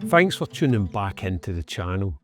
Thanks for tuning back into the channel.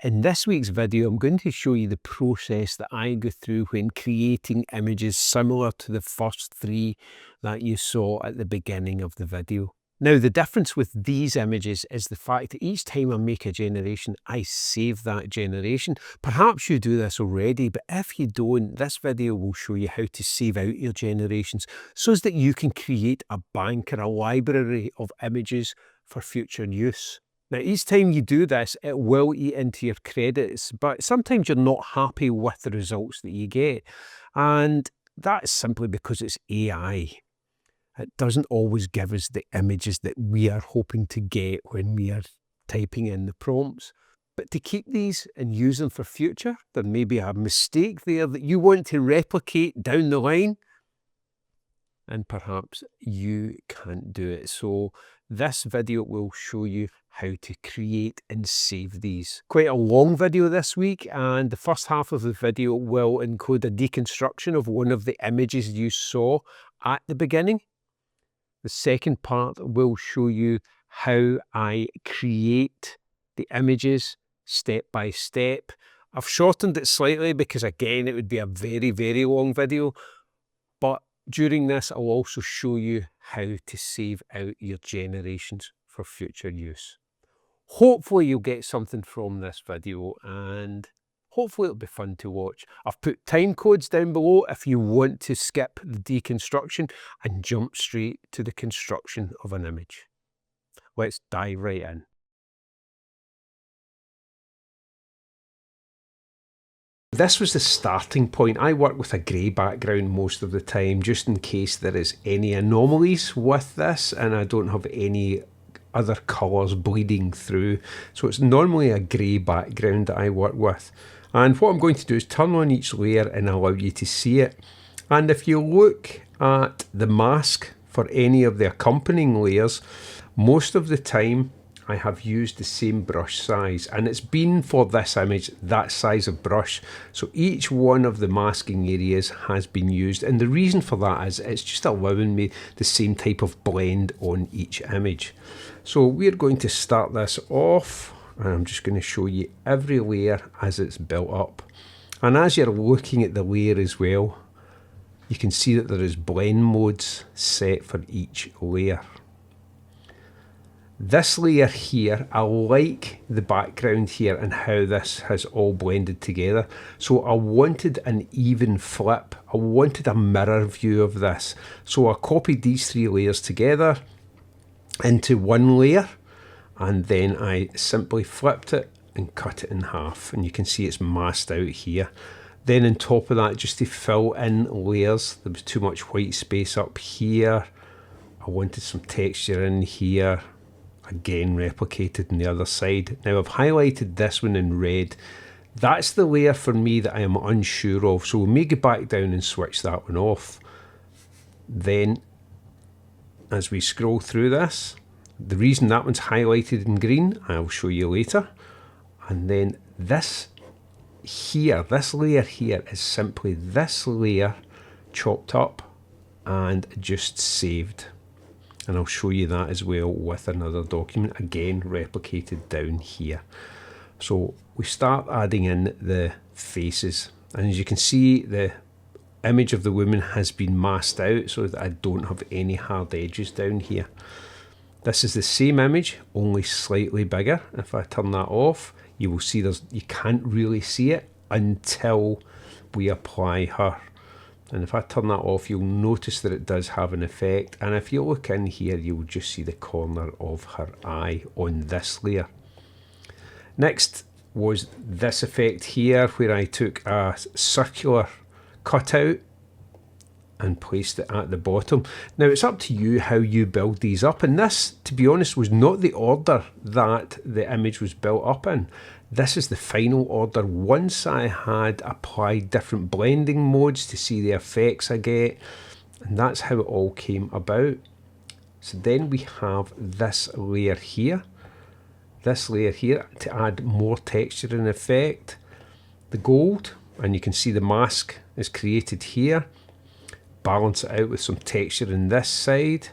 In this week's video, I'm going to show you the process that I go through when creating images similar to the first three that you saw at the beginning of the video. Now, the difference with these images is the fact that each time I make a generation, I save that generation. Perhaps you do this already, but if you don't, this video will show you how to save out your generations so that you can create a bank or a library of images for future use. Now, each time you do this, it will eat into your credits, but sometimes you're not happy with the results that you get. And that is simply because it's AI. It doesn't always give us the images that we are hoping to get when we are typing in the prompts. But to keep these and use them for future, there may be a mistake there that you want to replicate down the line, and perhaps you can't do it. So this video will show you how to create and save these. Quite a long video this week, and the first half of the video will include a deconstruction of one of the images you saw at the beginning. The second part will show you how I create the images step by step. I've shortened it slightly because, again, it would be a very, very long video, but during this, I'll also show you how to save out your generations for future use. Hopefully you'll get something from this video, and hopefully it'll be fun to watch. I've put time codes down below if you want to skip the deconstruction and jump straight to the construction of an image. Let's dive right in. This was the starting point. I work with a grey background most of the time, just in case there is any anomalies with this and I don't have any other colours bleeding through. So it's normally a grey background that I work with. And what I'm going to do is turn on each layer and allow you to see it. And if you look at the mask for any of the accompanying layers, most of the time I have used the same brush size, and it's been for this image that size of brush. So each one of the masking areas has been used, and the reason for that is it's just allowing me the same type of blend on each image. So we're going to start this off, and I'm just going to show you every layer as it's built up. And as you're looking at the layer as well, you can see that there is blend modes set for each layer. This layer here, I like the background here and how this has all blended together. So I wanted an even flip. I wanted a mirror view of this. So I copied these three layers together into one layer, and then I simply flipped it and cut it in half. And you can see it's masked out here. Then on top of that, just to fill in layers, there was too much white space up here. I wanted some texture in here. Again, replicated on the other side. Now I've highlighted this one in red. That's the layer for me that I am unsure of. So we may go back down and switch that one off. Then as we scroll through this, the reason that one's highlighted in green, I'll show you later. And then this here, this layer here is simply this layer chopped up and just saved. And I'll show you that as well with another document, again replicated down here. So we start adding in the faces, and as you can see, the image of the woman has been masked out so that I don't have any hard edges down here. This is the same image, only slightly bigger. If I turn that off, you will see you can't really see it until we apply her. And if I turn that off, you'll notice that it does have an effect. And if you look in here, you'll just see the corner of her eye on this layer. Next was this effect here, where I took a circular cutout and placed it at the bottom. Now it's up to you how you build these up. And this, to be honest, was not the order that the image was built up in. This is the final order once I had applied different blending modes to see the effects I get, and that's how it all came about. So then we have this layer here to add more texture and effect. The gold, and you can see the mask is created here. Balance it out with some texture in this side.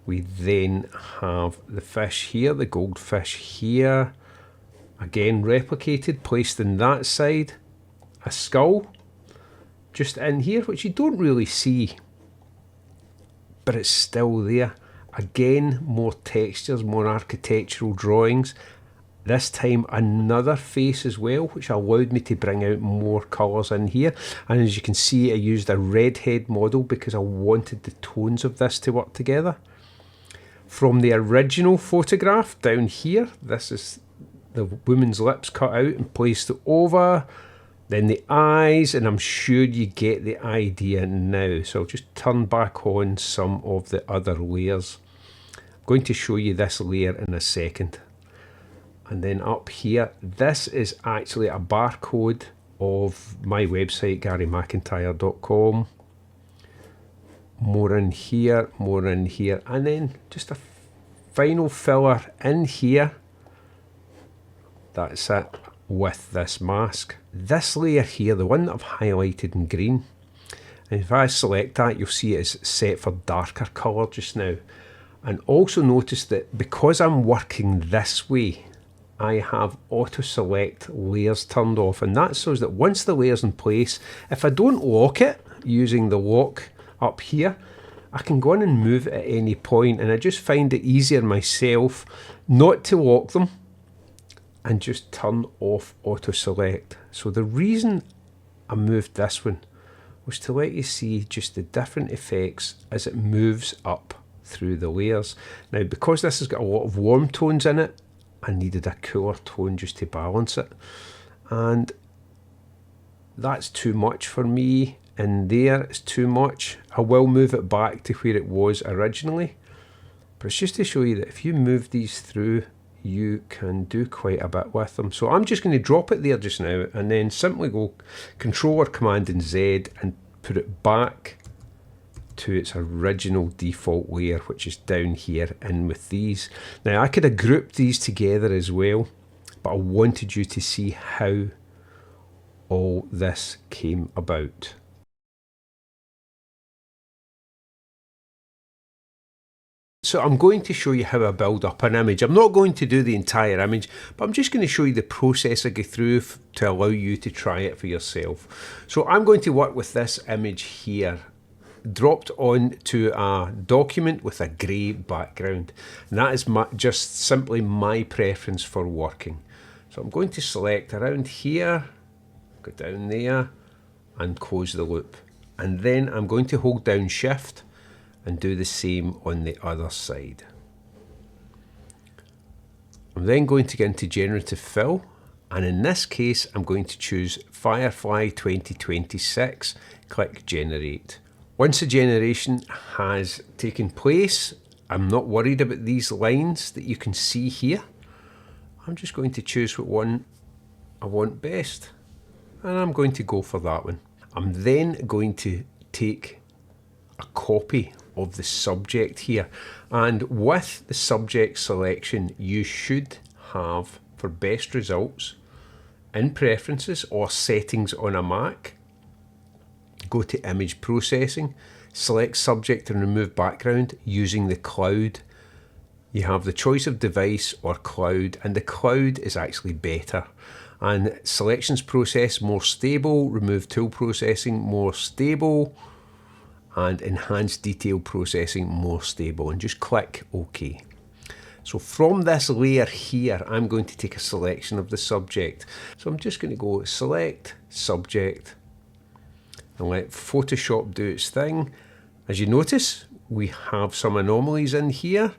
We then have the fish here, the goldfish here, again replicated, placed in that side. A skull just in here, which you don't really see, but it's still there. Again, more textures, more architectural drawings. This time another face as well, which allowed me to bring out more colours in here. And as you can see, I used a redhead model because I wanted the tones of this to work together. From the original photograph down here, this is the woman's lips cut out and placed over. Then the eyes, and I'm sure you get the idea now. So I'll just turn back on some of the other layers. I'm going to show you this layer in a second. And then up here, this is actually a barcode of my website, GaryMcIntyre.com. More in here, and then just a final filler in here. That's it with this mask. This layer here, the one that I've highlighted in green, and if I select that, you'll see it's set for darker colour just now. And also notice that because I'm working this way, I have auto select layers turned off, and that's so that once the layer's in place, if I don't lock it using the lock up here, I can go in and move it at any point, and I just find it easier myself not to lock them and just turn off auto select. So the reason I moved this one was to let you see just the different effects as it moves up through the layers. Now, because this has got a lot of warm tones in it, I needed a cooler tone just to balance it, and that's too much for me. In there, it's too much. I will move it back to where it was originally, but it's just to show you that if you move these through, you can do quite a bit with them. So I'm just going to drop it there just now, and then simply go Control or Command and Z and put it back to its original default layer, which is down here in with these. Now I could have grouped these together as well, but I wanted you to see how all this came about. So I'm going to show you how I build up an image. I'm not going to do the entire image, but I'm just going to show you the process I go through to allow you to try it for yourself. So I'm going to work with this image here, dropped onto a document with a grey background, and that is just simply my preference for working. So I'm going to select around here, go down there and close the loop, and then I'm going to hold down Shift and do the same on the other side. I'm then going to get into Generative Fill, and in this case I'm going to choose Firefly 2026, click Generate. Once the generation has taken place, I'm not worried about these lines that you can see here. I'm just going to choose what one I want best, and I'm going to go for that one. I'm then going to take a copy of the subject here, and with the subject selection you should have, for best results, in Preferences or Settings on a Mac, go to Image Processing, select Subject and remove background using the cloud. You have the choice of device or cloud, and the cloud is actually better. And Selections Process, more stable, remove Tool Processing, more stable, and Enhanced Detail Processing, more stable, and just click OK. So from this layer here, I'm going to take a selection of the subject. So I'm just going to go Select Subject and let Photoshop do its thing. As you notice, we have some anomalies in here,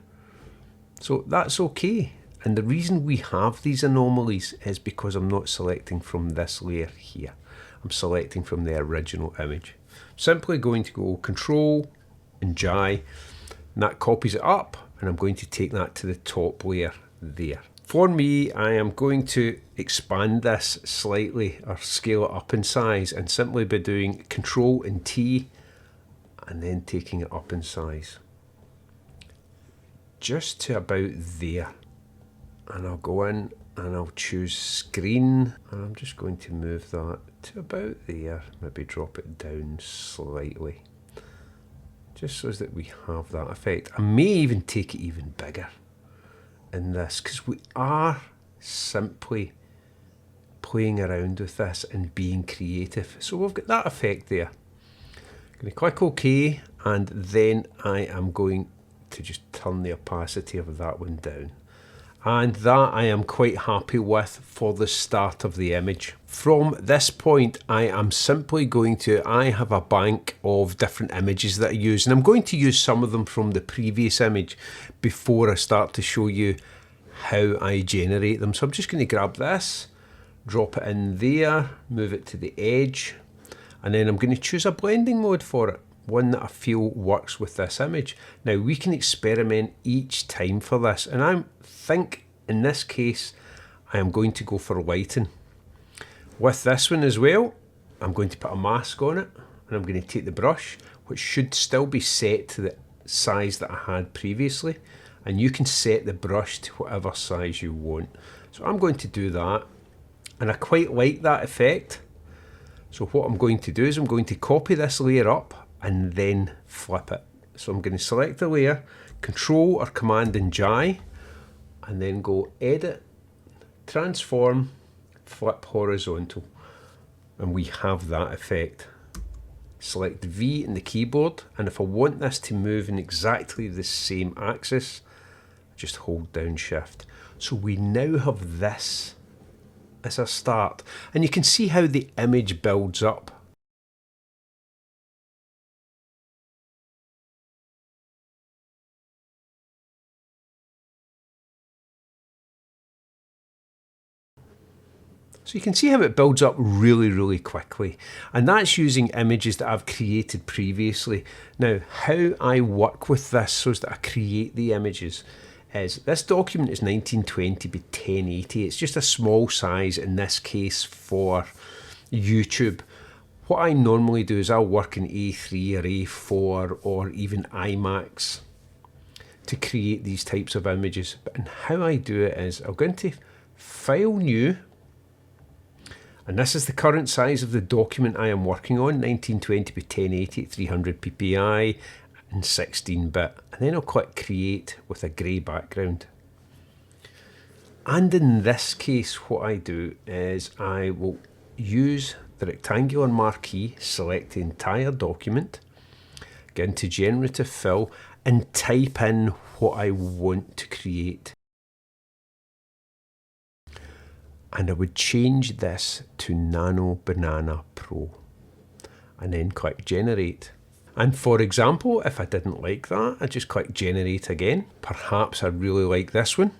so that's okay. And the reason we have these anomalies is because I'm not selecting from this layer here. I'm selecting from the original image. Simply going to go Control and J, and that copies it up, and I'm going to take that to the top layer there. For me, I am going to expand this slightly or scale it up in size, and simply by doing Control and T and then taking it up in size just to about there. And I'll go in and I'll choose Screen, and I'm just going to move that to about there, maybe drop it down slightly. just so that we have that effect. I may even take it even bigger in this, because we are simply playing around with this and being creative. So we've got that effect there. I'm going to click OK, and then I am going to just turn the opacity of that one down. And that I am quite happy with for the start of the image. From this point, I am simply going to, I have a bank of different images that I use, and I'm going to use some of them from the previous image before I start to show you how I generate them. So I'm just going to grab this, drop it in there, move it to the edge, and then I'm going to choose a blending mode for it, one that I feel works with this image. Now we can experiment each time for this, and I think in this case I am going to go for lighting. With this one as well, I'm going to put a mask on it, and I'm going to take the brush, which should still be set to the size that I had previously, and you can set the brush to whatever size you want. So I'm going to do that, and I quite like that effect. So what I'm going to do is I'm going to copy this layer up and then flip it. So I'm going to select the layer, Control or Command and J, and then go Edit, Transform, Flip Horizontal, and we have that effect. Select V in the keyboard, and if I want this to move in exactly the same axis, just hold down Shift. So we now have this as a start, and you can see how the image builds up. So you can see how it builds up really, really quickly. And that's using images that I've created previously. Now, how I work with this so that I create the images is, this document is 1920 by 1080. It's just a small size in this case for YouTube. What I normally do is I'll work in A3 or A4 or even IMAX to create these types of images. And how I do it is I'll go into File, New, and this is the current size of the document I am working on, 1920 by 1080 at 300 ppi and 16-bit. And then I'll click Create with a grey background. And in this case, what I do is I will use the rectangular marquee, select the entire document, get into Generative Fill, and type in what I want to create. And I would change this to Nano Banana Pro, and then click Generate. And for example, if I didn't like that, I just click Generate again. Perhaps I really like this one.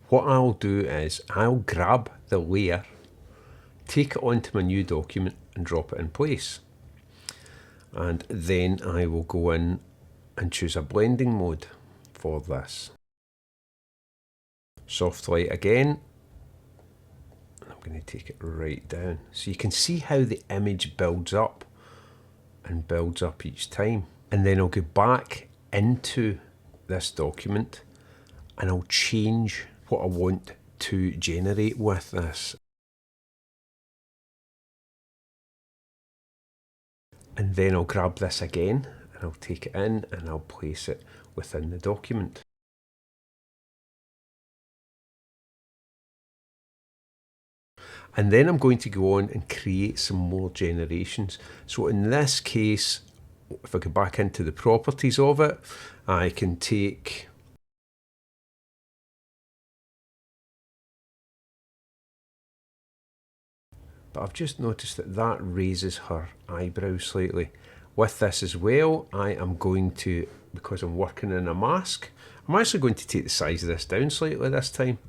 What I'll do is I'll grab the layer, take it onto my new document and drop it in place. And then I will go in and choose a blending mode for this. Soft light again. I'm going to take it right down. So you can see how the image builds up and builds up each time. And then I'll go back into this document and I'll change what I want to generate with this. And then I'll grab this again and I'll take it in and I'll place it within the document. And then I'm going to go on and create some more generations. So in this case, if I go back into the properties of it, I can take but I've just noticed that that raises her eyebrow slightly. With this as well, I am going to, because I'm working in a mask, I'm actually going to take the size of this down slightly this time.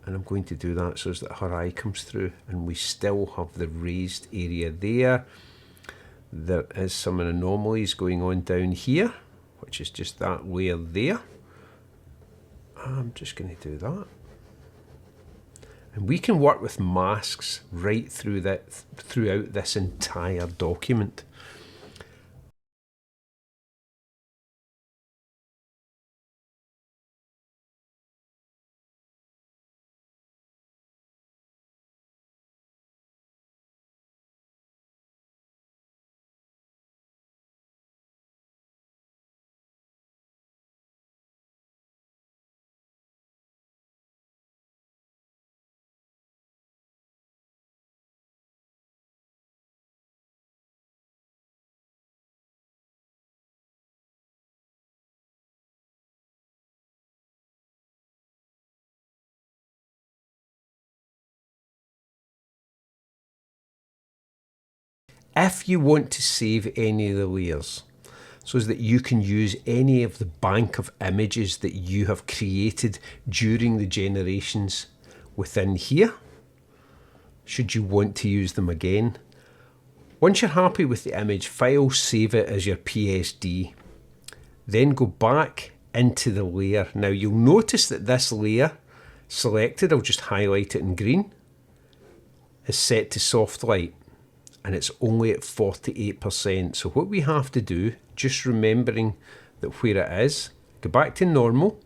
And I'm going to do that so that her eye comes through and we still have the raised area there. There is some anomalies going on down here, which is just that layer there. I'm just going to do that. And we can work with masks right through that, throughout this entire document. if you want to save any of the layers, so that you can use any of the bank of images that you have created during the generations within here, should you want to use them again. Once you're happy with the image file, save it as your PSD. Then go back into the layer. Now you'll notice that this layer selected, I'll just highlight it in green, is set to soft light, and it's only at 48%. So what we have to do, just remembering that where it is, go back to normal,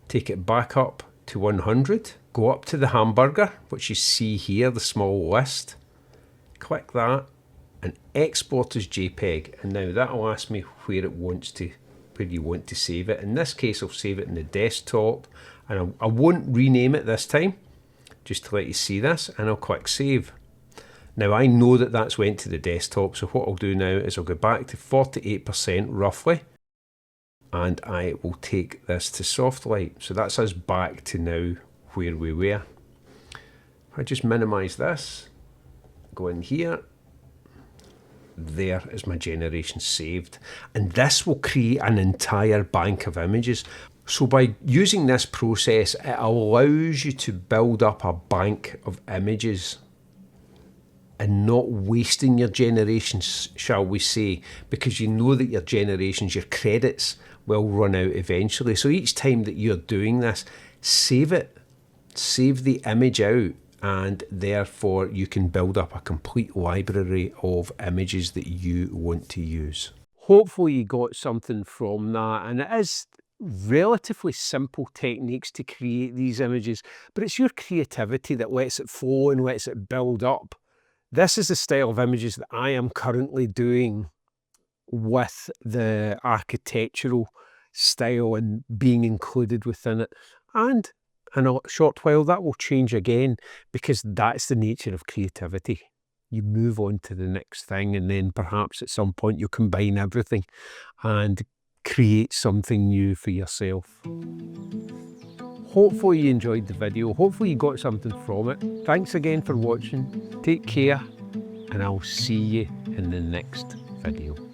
take it back up to 100, go up to the hamburger, which you see here, the small list, click that and export as JPEG. And now that'll ask me where you want to save it. In this case, I'll save it in the desktop, and I won't rename it this time, just to let you see this, and I'll click save. Now I know that that's went to the desktop, so what I'll do now is I'll go back to 48% roughly, and I will take this to soft light. So that's us back to now where we were. If I just minimize this, go in here, there is my generation saved, and this will create an entire bank of images. So by using this process, it allows you to build up a bank of images and not wasting your generations, shall we say, because you know that your generations, your credits will run out eventually. So each time that you're doing this, save it, save the image out, and therefore you can build up a complete library of images that you want to use. Hopefully you got something from that, and it is relatively simple techniques to create these images, but it's your creativity that lets it flow and lets it build up. This is the style of images that I am currently doing with the architectural style and being included within it. And in a short while that will change again, because that's the nature of creativity. You move on to the next thing, and then perhaps at some point you'll combine everything and create something new for yourself. Hopefully you enjoyed the video. Hopefully you got something from it. Thanks again for watching. Take care, and I'll see you in the next video.